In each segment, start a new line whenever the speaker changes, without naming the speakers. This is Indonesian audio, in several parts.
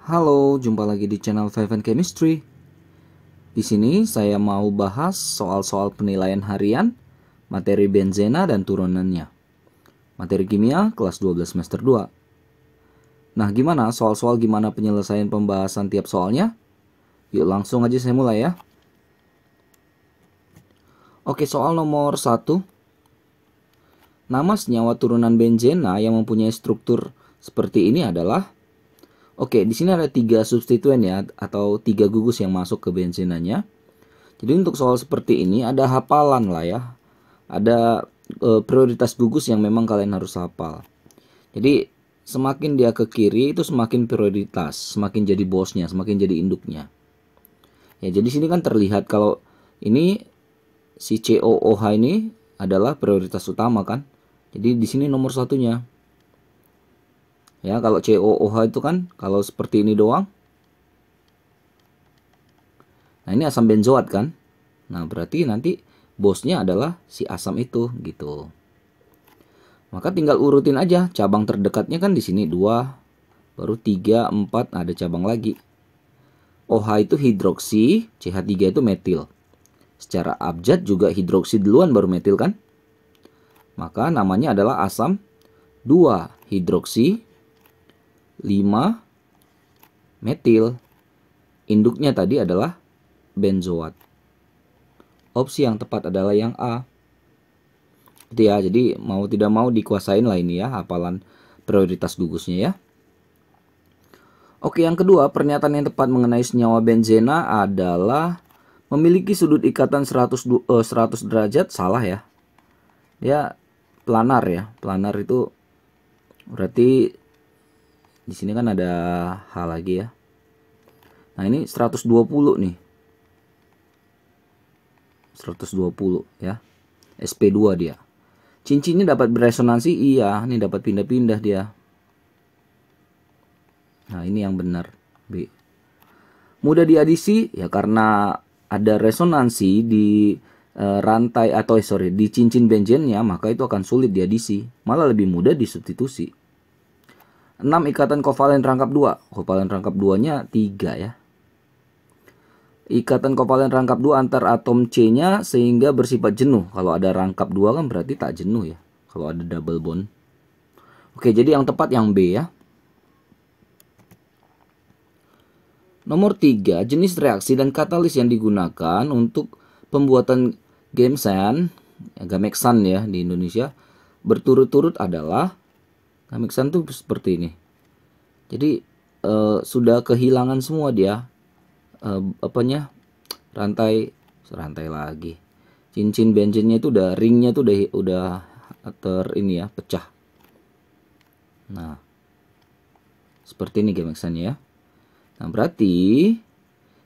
Halo, jumpa lagi di channel Five and Chemistry. Di sini saya mau bahas soal-soal penilaian harian, materi benzena dan turunannya. Materi kimia kelas 12 semester 2. Nah, gimana soal-soal gimana penyelesaian pembahasan tiap soalnya? Yuk langsung aja saya mulai ya. Oke, soal nomor 1. Nama senyawa turunan benzena yang mempunyai struktur seperti ini adalah. Oke, di sini ada 3 substituen ya, atau 3 gugus yang masuk ke benzenanya. Jadi untuk soal seperti ini ada hafalan lah ya. Ada prioritas gugus yang memang kalian harus hafal. Jadi semakin dia ke kiri itu semakin prioritas, semakin jadi bosnya, semakin jadi induknya. Ya, jadi sini kan terlihat kalau ini si COOH ini adalah prioritas utama kan. Jadi di sini nomor satunya. Ya, kalau COOH itu kan kalau seperti ini doang. Nah, ini asam benzoat kan. Nah, berarti nanti bosnya adalah si asam itu gitu. Maka tinggal urutin aja cabang terdekatnya kan di sini 2, baru 3, 4 ada cabang lagi. OH itu hidroksi, CH3 itu metil. Secara abjad juga hidroksi duluan baru metil kan? Maka namanya adalah asam 2 hidroksi 5 metil. Induknya tadi adalah benzoat. Opsi yang tepat adalah yang A. Gitu ya, jadi mau tidak mau dikuasain lah ini ya hafalan prioritas gugusnya ya. Oke, yang kedua, pernyataan yang tepat mengenai senyawa benzena adalah memiliki sudut ikatan 100 derajat. Salah ya. Dia planar ya. Planar itu berarti di sini kan ada H lagi ya. Nah, ini 120 nih. 120 ya. SP2 dia. Cincinnya dapat beresonansi, iya, ini dapat pindah-pindah dia. Nah, ini yang benar, B. Mudah diadisi ya karena ada resonansi di rantai atau di cincin benzennya, maka itu akan sulit diadisi, malah lebih mudah disubstitusi. 6 ikatan kovalen rangkap 2. Kovalen rangkap 2-nya 3 ya. Ikatan kovalen rangkap 2 antar atom C-nya sehingga bersifat jenuh. Kalau ada rangkap 2 kan berarti tak jenuh ya. Kalau ada double bond. Oke, jadi yang tepat yang B ya. Nomor 3, jenis reaksi dan katalis yang digunakan untuk pembuatan gamexan, gamexan ya di Indonesia, berturut-turut adalah gamexan tuh seperti ini. Jadi sudah kehilangan semua dia rantai lagi. Cincin benzennya itu udah ringnya tuh udah ini ya, pecah. Nah, seperti ini gamexannya ya. Nah, berarti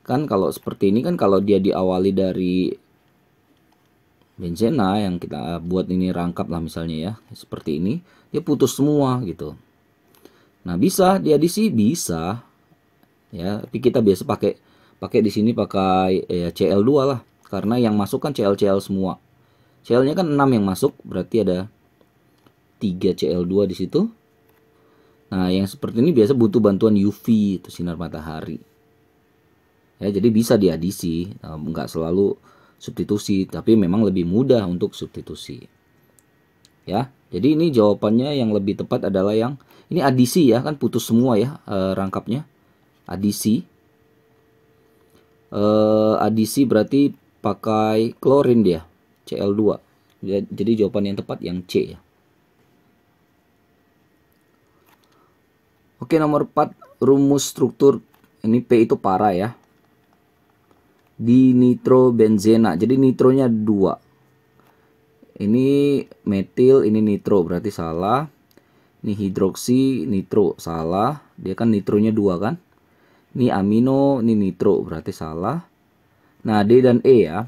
kan kalau seperti ini kan kalau dia diawali dari benzena yang kita buat ini rangkap lah misalnya ya, seperti ini, dia putus semua gitu. Nah, bisa diadisi bisa. Ya, tapi kita biasa pakai di sini pakai ya, Cl2 lah karena yang masuk kan Cl semua. Cl-nya kan 6 yang masuk, berarti ada 3 Cl2 di situ. Nah, yang seperti ini biasa butuh bantuan UV, itu sinar matahari. Ya, jadi bisa diadisi, nggak selalu substitusi, tapi memang lebih mudah untuk substitusi. Ya, jadi ini jawabannya yang lebih tepat adalah yang ini adisi ya, kan putus semua ya rangkapnya. Adisi. Adisi berarti pakai klorin dia, Cl2. Jadi jawaban yang tepat yang C ya. Oke, nomor 4, rumus struktur ini P itu para ya. Di nitrobenzena. Jadi nitronya 2. Ini metil, ini nitro, berarti salah. Ini hidroksi, nitro, salah. Dia kan nitronya 2 kan. Ini amino, ini nitro, berarti salah. Nah, D dan E ya.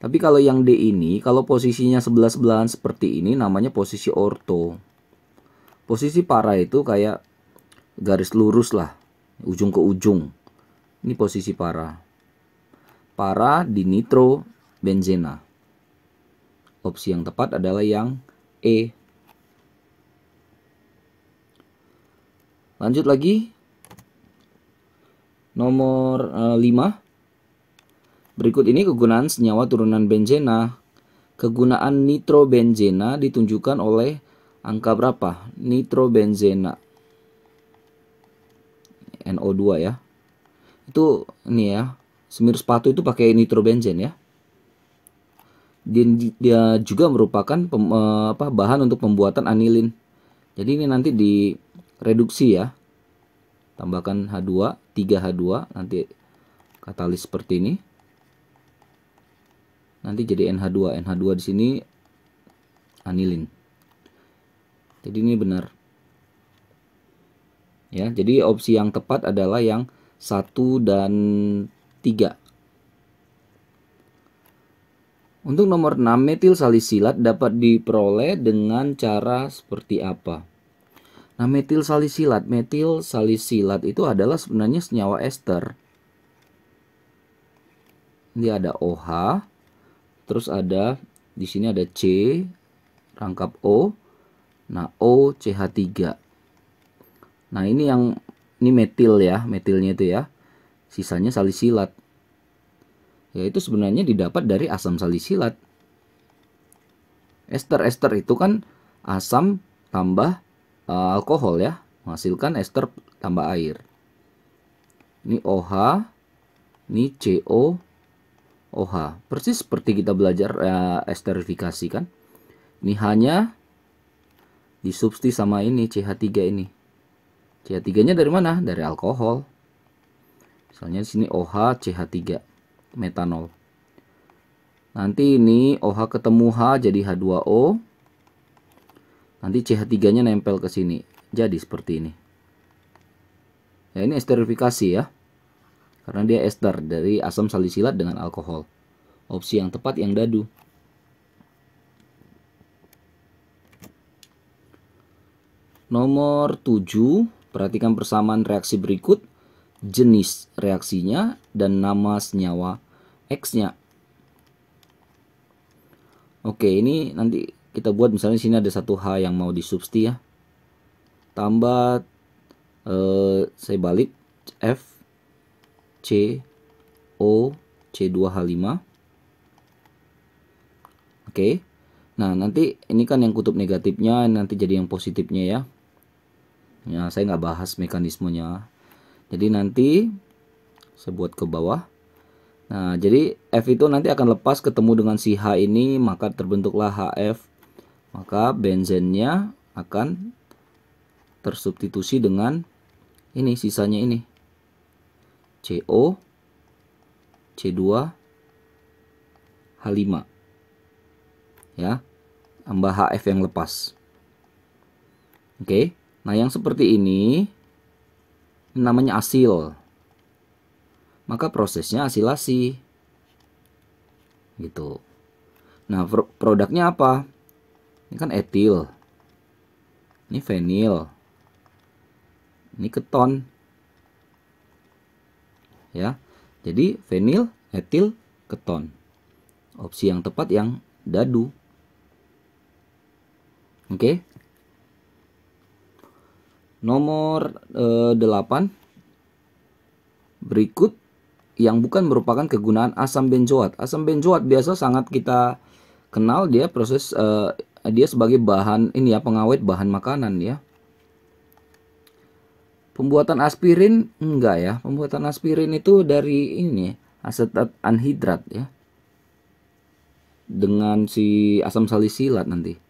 Tapi kalau yang D ini, kalau posisinya sebelah-sebelahan seperti ini, namanya posisi orto. Posisi para itu kayak garis lurus lah, ujung ke ujung. Ini posisi para. Para di nitro benzena. Opsi yang tepat adalah yang E. Lanjut lagi. Nomor 5. Berikut ini kegunaan senyawa turunan benzena. Kegunaan nitrobenzena ditunjukkan oleh angka berapa? Nitrobenzena NO2 ya. Itu ini ya. Semir sepatu itu pakai nitrobenzen ya. Dia juga merupakan bahan untuk pembuatan anilin. Jadi ini nanti direduksi ya. Tambahkan H2, 3H2, nanti katalis seperti ini. Nanti jadi NH2. NH2 di sini anilin. Jadi ini benar. Ya, jadi opsi yang tepat adalah yang 1 dan 3. Untuk nomor 6, metil salisilat dapat diperoleh dengan cara seperti apa? Nah, metil salisilat itu adalah sebenarnya senyawa ester. Ini ada OH, terus ada di sini ada C, rangkap O. Nah, O CH3. Nah, ini metil ya, metilnya itu ya. Sisanya salisilat. Yaitu sebenarnya didapat dari asam salisilat. Ester itu kan asam tambah alkohol ya, menghasilkan ester tambah air. Ini OH, ini CO, OH. Persis seperti kita belajar esterifikasi kan. Ini hanya disubstitusi sama ini CH3 ini. CH3-nya dari mana? Dari alkohol. Misalnya di sini OH CH3, metanol. Nanti ini OH ketemu H jadi H2O. Nanti CH3-nya nempel ke sini. Jadi seperti ini. Ya, ini esterifikasi ya. Karena dia ester dari asam salisilat dengan alkohol. Opsi yang tepat yang dadu. Nomor 7, perhatikan persamaan reaksi berikut. Jenis reaksinya dan nama senyawa X-nya. Oke, ini nanti kita buat misalnya sini ada 1H yang mau disubstitusi ya. Tambah saya balik F C O C2H5. Oke. Nah, nanti ini kan yang kutub negatifnya nanti jadi yang positifnya ya. Ya, saya nggak bahas mekanismenya. Jadi nanti saya buat ke bawah. Nah, jadi F itu nanti akan lepas ketemu dengan si H ini, maka terbentuklah HF. Maka benzennya akan tersubstitusi dengan ini, sisanya ini. CO, C2, H5. Ya, tambah HF yang lepas. Oke, nah yang seperti ini namanya asil. Maka prosesnya asilasi. Gitu. Nah, produknya apa? Ini kan etil. Ini fenil. Ini keton. Ya. Jadi fenil, etil, keton. Opsi yang tepat yang dadu. Oke. Nomor 8. Berikut yang bukan merupakan kegunaan asam benzoat. Asam benzoat biasa sangat kita kenal, dia proses dia sebagai bahan ini ya, pengawet bahan makanan ya. Pembuatan aspirin enggak ya. Pembuatan aspirin itu dari ini asetat anhidrat ya. Dengan si asam salisilat nanti.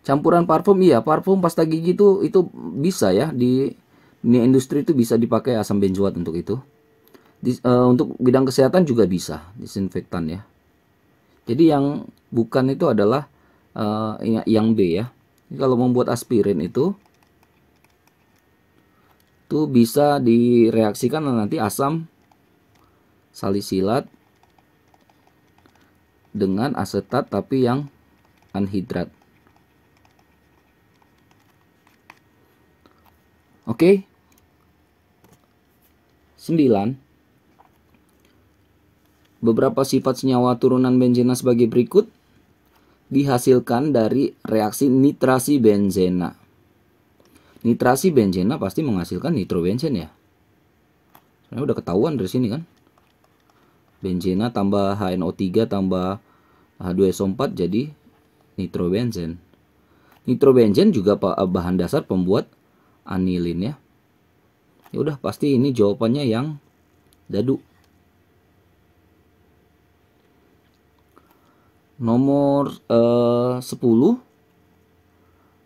Campuran parfum iya, parfum pasta gigi itu bisa ya di dunia industri itu bisa dipakai asam benzoat untuk itu. Untuk bidang kesehatan juga bisa, disinfektan ya. Jadi yang bukan itu adalah yang B ya. Jadi kalau membuat aspirin itu bisa direaksikan nanti asam salisilat dengan asetat tapi yang anhidrat. Oke. 9. Beberapa sifat senyawa turunan benzena sebagai berikut dihasilkan dari reaksi nitrasi benzena. Nitrasi benzena pasti menghasilkan nitrobenzen ya. Sebenarnya udah ketahuan dari sini kan. Benzena tambah HNO3 tambah H2SO4 jadi nitrobenzen. Nitrobenzen juga bahan dasar pembuat anilin ya. Ya udah pasti ini jawabannya yang dadu. Nomor 10.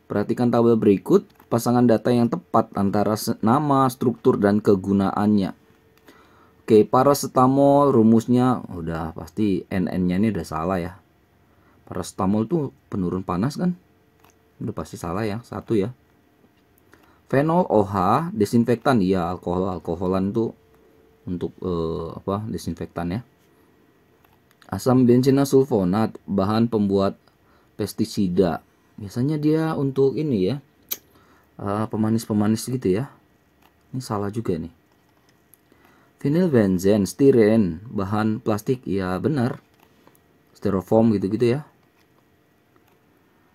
Perhatikan tabel berikut, pasangan data yang tepat antara nama, struktur, dan kegunaannya. Oke, paracetamol rumusnya udah pasti NN-nya ini udah salah ya. Paracetamol tuh penurun panas kan? Udah pasti salah ya, satu ya. Fenol OH, desinfektan, iya alkoholan tuh untuk desinfektan ya. Asam benzena sulfonat, bahan pembuat pestisida. Biasanya dia untuk ini ya, pemanis-pemanis gitu ya. Ini salah juga nih. Vinylbenzen, stiren, bahan plastik, ya benar. Styrofoam gitu-gitu ya.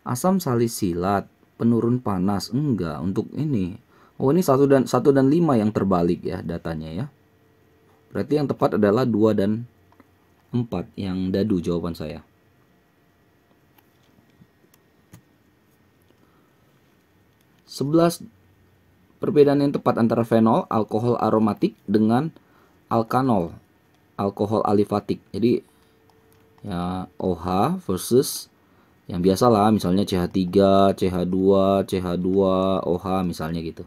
Asam salisilat, penurun panas, enggak untuk ini. Oh ini 1 dan 5 yang terbalik ya datanya ya. Berarti yang tepat adalah 2 dan 4 yang dadu jawaban saya. Perbedaan yang tepat antara fenol, alkohol aromatik dengan alkanol, alkohol alifatik. Jadi ya OH versus yang biasa lah, misalnya CH3, CH2, CH2, OH misalnya gitu.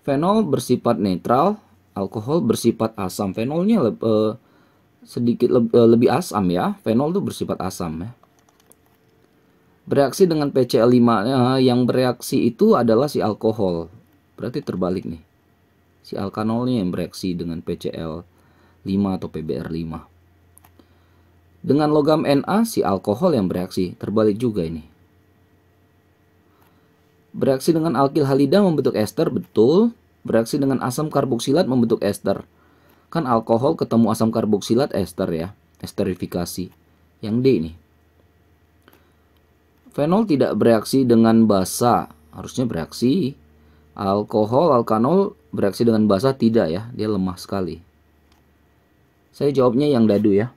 Fenol bersifat netral, alkohol bersifat asam. Fenolnya sedikit lebih asam ya. Fenol tuh bersifat asam ya. Bereaksi dengan PCl5, yang bereaksi itu adalah si alkohol. Berarti terbalik nih. Si alkanolnya yang bereaksi dengan PCl5 atau PBr5. Dengan logam Na, si alkohol yang bereaksi. Terbalik juga ini. Bereaksi dengan alkil halida membentuk ester, betul. Bereaksi dengan asam karboksilat membentuk ester. Kan alkohol ketemu asam karboksilat ester ya. Esterifikasi. Yang D nih. Fenol tidak bereaksi dengan basa, harusnya bereaksi. Alkohol, alkanol bereaksi dengan basa tidak ya, dia lemah sekali. Saya jawabnya yang dadu ya.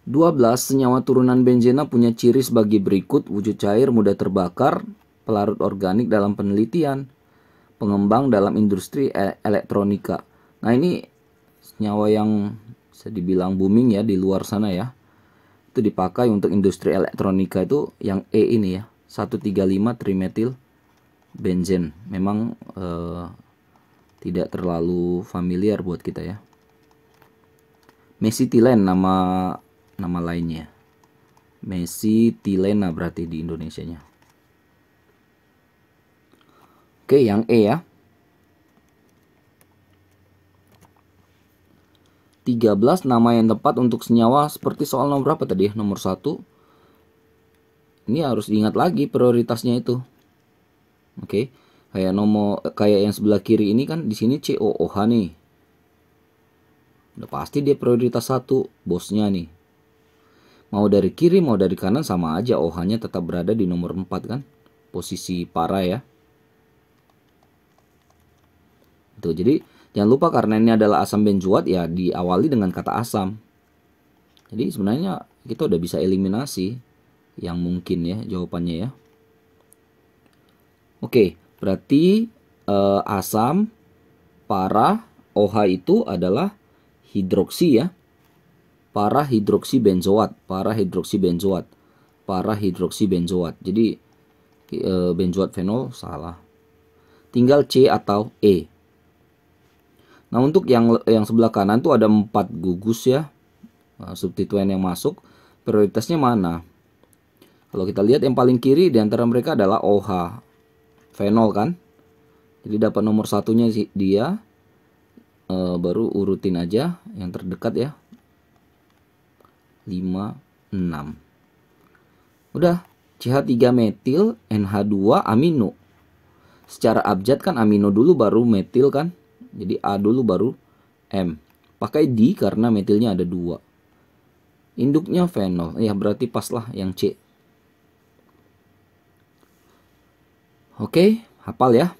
12. Senyawa turunan benzena punya ciri sebagai berikut: wujud cair, mudah terbakar, pelarut organik dalam penelitian, pengembang dalam industri elektronika. Nah ini senyawa yang bisa dibilang booming ya di luar sana ya. Itu dipakai untuk industri elektronika itu yang E ini ya, 135 trimetil benzen. Memang tidak terlalu familiar buat kita ya. Mesitilen nama lainnya. Mesitilena berarti di Indonesianya. Oke, yang E ya. 13. Nama yang tepat untuk senyawa seperti soal nomor berapa tadi? Nomor 1. Ini harus diingat lagi prioritasnya itu. Oke. Kayak yang sebelah kiri ini kan di sini COOH nih. Udah pasti dia prioritas 1, bosnya nih. Mau dari kiri mau dari kanan sama aja, OH-nya tetap berada di nomor 4 kan? Posisi para ya. Itu jadi jangan lupa karena ini adalah asam benzoat ya diawali dengan kata asam. Jadi sebenarnya kita udah bisa eliminasi yang mungkin ya jawabannya ya. Oke, berarti asam, para, OH itu adalah hidroksi ya. Para hidroksi benzoat. Jadi benzoat fenol salah. Tinggal C atau E. Nah untuk yang sebelah kanan tuh ada 4 gugus ya, substituen yang masuk. Prioritasnya mana? Kalau kita lihat yang paling kiri di antara mereka adalah OH, fenol kan. Jadi dapat nomor satunya dia. Baru urutin aja yang terdekat ya. 5, 6. Udah, CH3 metil, NH2 amino. Secara abjad kan amino dulu baru metil kan. Jadi A dulu baru M. Pakai D karena metilnya ada 2. Induknya fenol. Ya berarti pas lah yang C. Oke, hafal ya.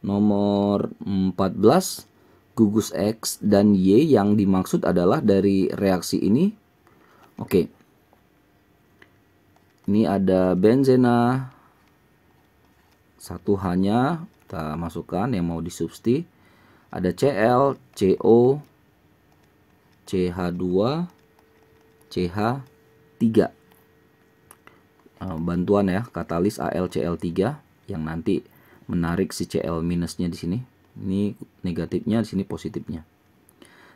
Nomor 14, gugus X dan Y yang dimaksud adalah dari reaksi ini. Oke. Ini ada benzena. Satu hanya kita masukkan yang mau disubsti. Ada Cl, CO, CH2, CH3. Bantuan ya, katalis AlCl3 yang nanti menarik si Cl minusnya di sini. Ini negatifnya, di sini positifnya.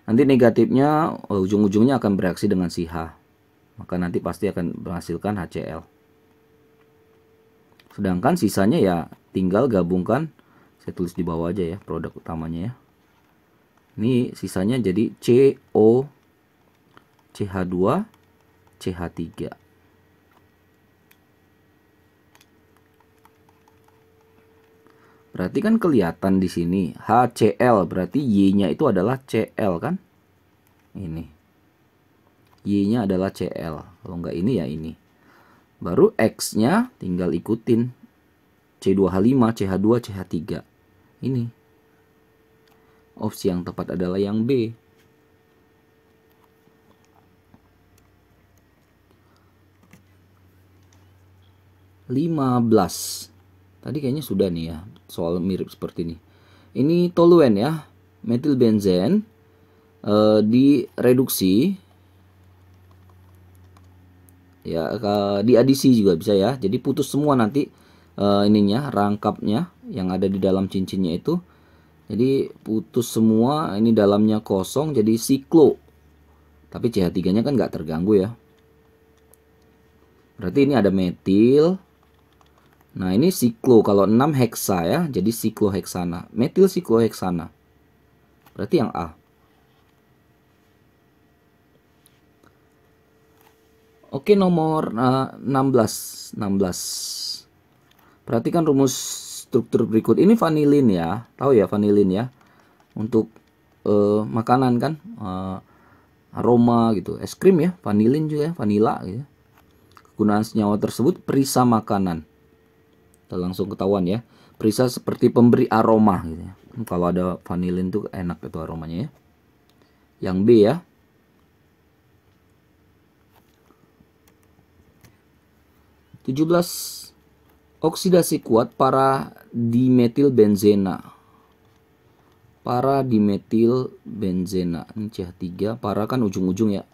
Nanti negatifnya ujung-ujungnya akan bereaksi dengan si H. Maka nanti pasti akan menghasilkan HCl. Sedangkan sisanya ya tinggal gabungkan, saya tulis di bawah aja ya produk utamanya ya. Ini sisanya jadi CO, CH2, CH3. Berarti kan kelihatan di sini HCl, berarti Y-nya itu adalah Cl kan? Ini. Y-nya adalah Cl. Kalau enggak ini ya ini. Baru X-nya tinggal ikutin C2H5, CH2, CH3. Ini. Opsi yang tepat adalah yang B. Tadi kayaknya sudah nih ya, soal mirip seperti ini. Ini toluen ya, metil benzen direduksi ya, diadisi juga bisa ya. Jadi putus semua nanti ininya, rangkapnya yang ada di dalam cincinnya itu. Jadi putus semua, ini dalamnya kosong jadi siklo. Tapi CH3-nya kan nggak terganggu ya. Berarti ini ada metil. Nah ini siklo, kalau 6 heksa ya, jadi sikloheksana. Metil sikloheksana. Berarti yang A. Oke, nomor 16. Perhatikan rumus struktur berikut. Ini vanilin ya. Tahu ya vanilin ya. Untuk makanan kan. Aroma gitu. Es krim ya. Vanilin juga ya. Vanila gitu. Kegunaan senyawa tersebut perisa makanan. Kita langsung ketahuan ya. Perisa seperti pemberi aroma gitu ya. Kalau ada vanilin tuh enak itu aromanya ya. Yang B ya. Oksidasi kuat para dimetil benzena. Para dimetil benzena. Ini CH3, para kan ujung-ujung ya.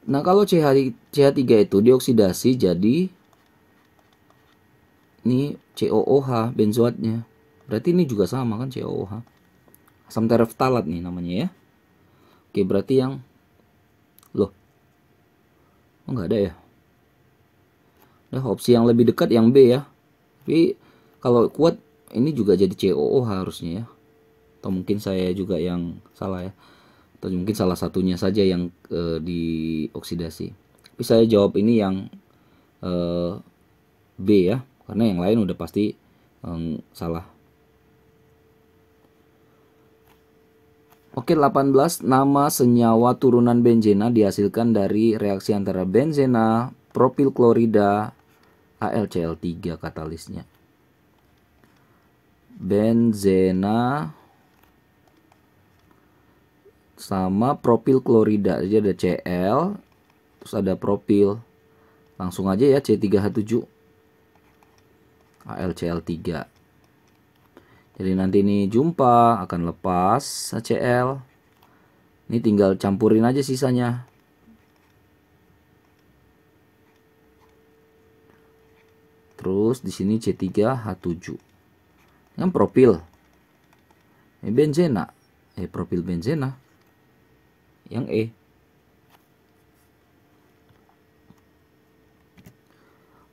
Nah, kalau CH3 itu dioksidasi jadi ini COOH benzoatnya. Berarti ini juga sama kan COOH. Asam tereftalat nih namanya ya. Oke, berarti yang loh. Oh, enggak ada ya. Nah, opsi yang lebih dekat yang B ya. Tapi kalau kuat ini juga jadi COOH harusnya ya. Atau mungkin saya juga yang salah ya. Atau mungkin salah satunya saja yang dioksidasi. Tapi saya jawab ini yang B ya. Karena yang lain udah pasti salah. Oke, 18. Nama senyawa turunan benzena dihasilkan dari reaksi antara benzena, propil klorida, AlCl3 katalisnya. Benzena sama propil klorida, jadi ada Cl, terus ada propil. Langsung aja ya C3H7 AlCl3. Jadi nanti ini jumpa akan lepas HCl. Ini tinggal campurin aja sisanya. Terus di sini C3H7. Yang propil. Ini benzena. Propil benzena. Yang E.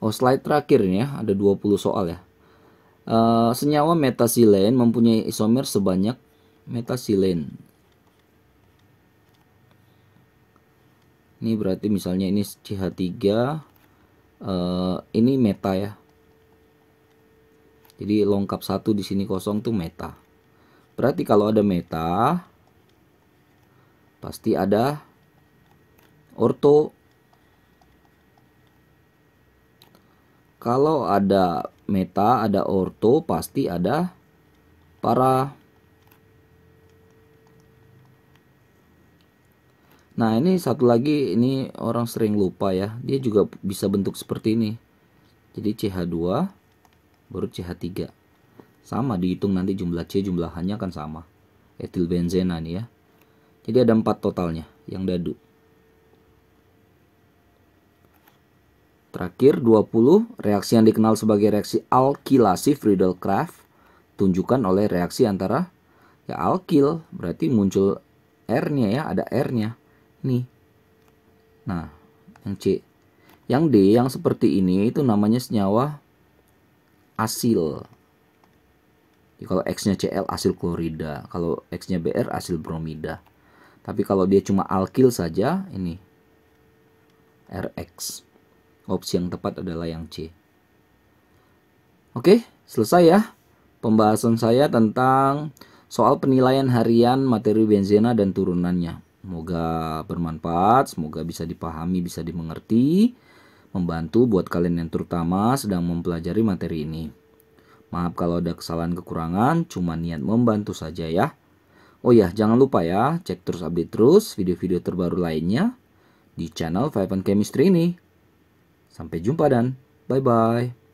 Oh, slide terakhir ini ya, ada 20 soal ya. Senyawa metasilen mempunyai isomer sebanyak metasilen. Ini berarti misalnya ini CH3, ini meta ya. Jadi lengkap satu di sini kosong tuh meta. Berarti kalau ada meta, pasti ada orto. Kalau ada meta, ada orto, pasti ada para. Nah, ini satu lagi, ini orang sering lupa ya. Dia juga bisa bentuk seperti ini. Jadi CH2 baru CH3. Sama, dihitung nanti jumlah C, jumlah H-nya kan sama. Etil benzena nih ya. Jadi ada 4 totalnya yang dadu. Terakhir 20, reaksi yang dikenal sebagai reaksi alkilasi Friedel-Crafts tunjukkan oleh reaksi antara ya alkil, berarti muncul R-nya ya, ada R-nya. Nih. Nah, yang C. Yang D yang seperti ini itu namanya senyawa asil. Jadi kalau X-nya Cl asil klorida, kalau X-nya Br asil bromida. Tapi kalau dia cuma alkil saja, ini RX. Opsi yang tepat adalah yang C. Oke, selesai ya pembahasan saya tentang soal penilaian harian materi benzena dan turunannya. Semoga bermanfaat, semoga bisa dipahami, bisa dimengerti, membantu buat kalian yang terutama sedang mempelajari materi ini. Maaf kalau ada kesalahan kekurangan, cuma niat membantu saja ya. Oh ya, jangan lupa ya, cek terus update terus video-video terbaru lainnya di channel Five Chemistry ini. Sampai jumpa dan bye-bye.